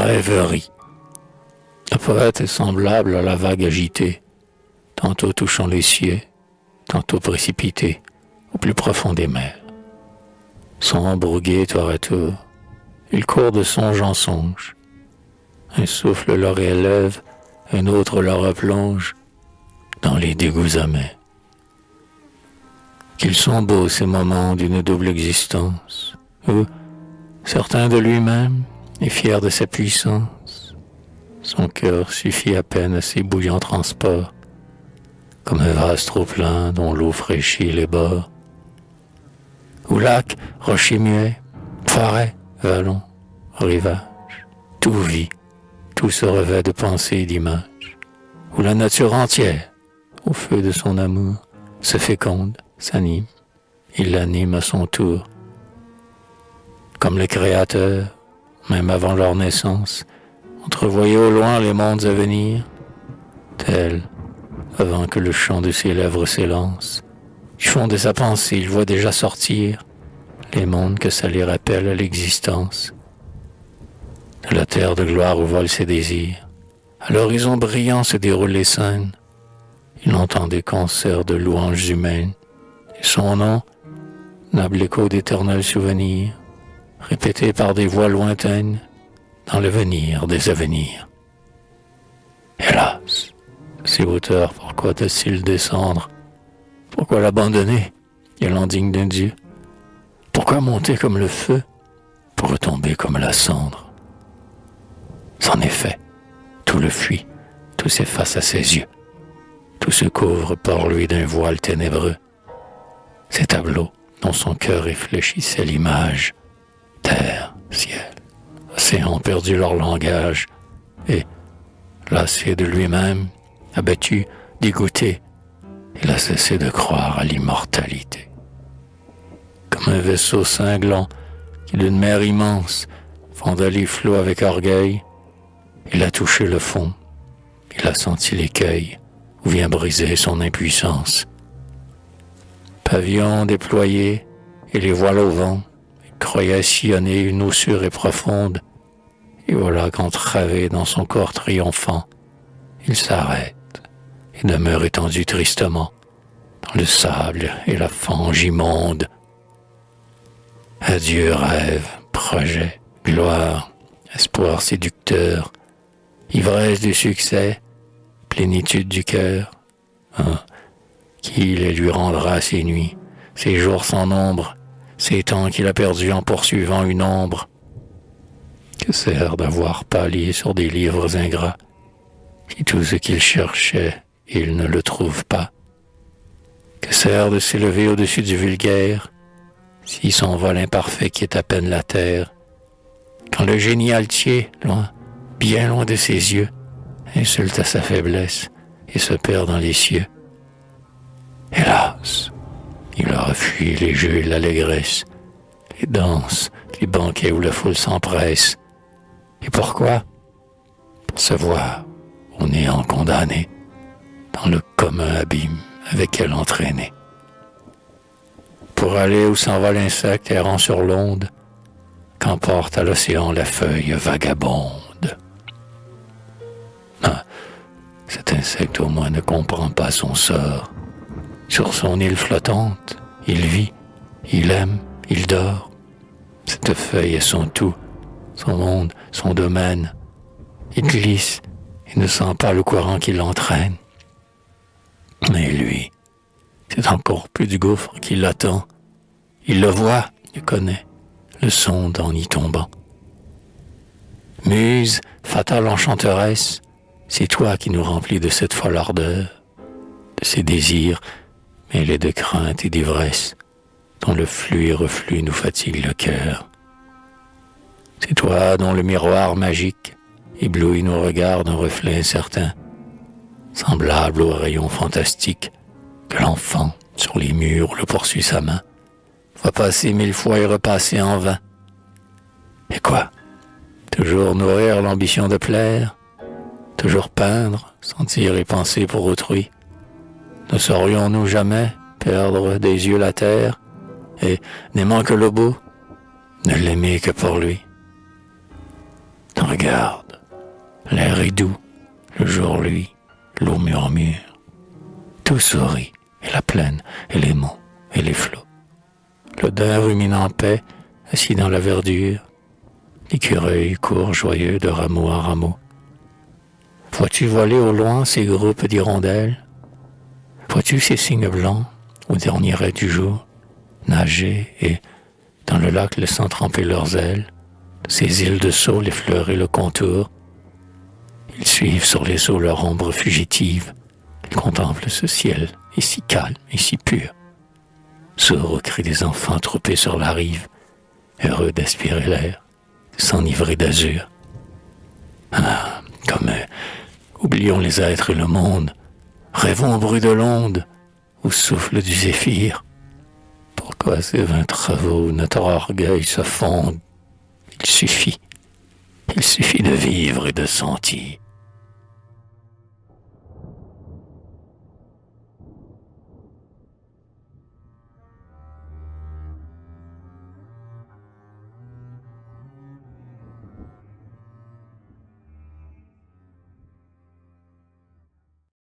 rêverie. Le poète est semblable à la vague agitée, tantôt touchant les cieux, tantôt précipité au plus profond des mers. Sombre ou gai tour à tour, il court de songe en songe. Un souffle le réélève, un autre le replonge dans les dégoûts amers. Qu'ils sont beaux ces moments d'une double existence, où, certain de lui-même et fier de sa puissance, son cœur suffit à peine à ses bouillants transports, comme un vase trop plein dont l'eau fraîchit les bords. Où lac, rocher muet, forêt, vallon, rivage, tout vit, tout se revêt de pensées et d'images. Où la nature entière, au feu de son amour, se féconde, s'anime, il l'anime à son tour. Comme le Créateur, même avant leur naissance, entrevoyait au loin les mondes à venir, tel, avant que le chant de ses lèvres s'élance, du fond de sa pensée, il voit déjà sortir les mondes que ça les rappelle à l'existence. De la terre de gloire où volent ses désirs, à l'horizon brillant se déroulent les scènes. Il entend des concerts de louanges humaines, et son nom, noble écho d'éternels souvenirs, répété par des voix lointaines, dans l'avenir des avenirs. Hélas, ces hauteurs, pourquoi doit-il descendre? Pourquoi l'abandonner, et l'indigne d'un Dieu? Pourquoi monter comme le feu, pour retomber comme la cendre? C'en est fait, tout le fuit, tout s'efface à ses yeux, tout se couvre par lui d'un voile ténébreux. Ces tableaux dont son cœur réfléchissait l'image, terre, ciel, océan ont perdu leur langage, et, lassé de lui-même, abattu, dégoûté, il a cessé de croire à l'immortalité. Comme un vaisseau cinglant qui d'une mer immense fonda les flots avec orgueil, il a touché le fond, il a senti l'écueil où vient briser son impuissance. Pavillon déployé et les voiles au vent, il croyait sillonner une eau sûre et profonde, et voilà qu'entravé dans son corps triomphant, il s'arrête et demeure étendu tristement dans le sable et la fange immonde. Adieu rêve, projet, gloire, espoir séducteur, ivresse du succès, plénitude du cœur. Qui les lui rendra ces nuits, ces jours sans nombre, ces temps qu'il a perdus en poursuivant une ombre? Que sert d'avoir pâli sur des livres ingrats, si tout ce qu'il cherchait, il ne le trouve pas? Que sert de s'élever au-dessus du vulgaire, si son vol imparfait quitte à peine la terre, quand le génie altier, loin, bien loin de ses yeux, insulte à sa faiblesse et se perd dans les cieux? Hélas, il aura fui les jeux et l'allégresse, les danses, les banquets où la foule s'empresse. Et pourquoi? Pour se voir au néant condamné, dans le commun abîme avec quel entraîné. Pour aller où s'envole l'insecte errant sur l'onde, qu'emporte à l'océan la feuille vagabonde. Cet insecte au moins ne comprend pas son sort. Sur son île flottante, il vit, il aime, il dort. Cette feuille est son tout, son monde, son domaine. Il glisse et ne sent pas le courant qui l'entraîne. Mais lui, c'est encore plus du gouffre qui l'attend. Il le voit, il connaît, le sonde en y tombant. Muse, fatale enchanteresse, c'est toi qui nous remplis de cette folle ardeur, de ces désirs mêlés de crainte et d'ivresse, dont le flux et reflux nous fatigue le cœur. C'est toi dont le miroir magique éblouit nos regards d'un reflet incertain, semblable au rayon fantastique que l'enfant, sur les murs, le poursuit sa main, va passer 1000 fois et repasser en vain. Et quoi? Toujours nourrir l'ambition de plaire, toujours peindre, sentir et penser pour autrui. Ne saurions-nous jamais perdre des yeux la terre et, n'aimant que le beau, ne l'aimer que pour lui? Dans Regarde, l'air est doux, le jour luit, l'eau murmure. Tout sourit, et la plaine, et les monts, et les flots. Le daim rumine en paix, assis dans la verdure. L'écureuil court joyeux de rameau en rameau. Vois-tu voler au loin ces groupes d'hirondelles? Vois-tu ces cygnes blancs, au dernier ray du jour, nager et, dans le lac, laissant tremper leurs ailes, ces îles de saule effleurer le contour? Ils suivent sur les eaux leur ombre fugitive. Ils contemplent ce ciel, et si calme et si pur. Sourds aux cris des enfants troupés sur la rive, heureux d'aspirer l'air, de s'enivrer d'azur. Ah, comme oublions les êtres et le monde, rêvons au bruit de l'onde, au souffle du zéphyr. Pourquoi ces vains travaux, notre orgueil se fonde? Il suffit de vivre et de sentir.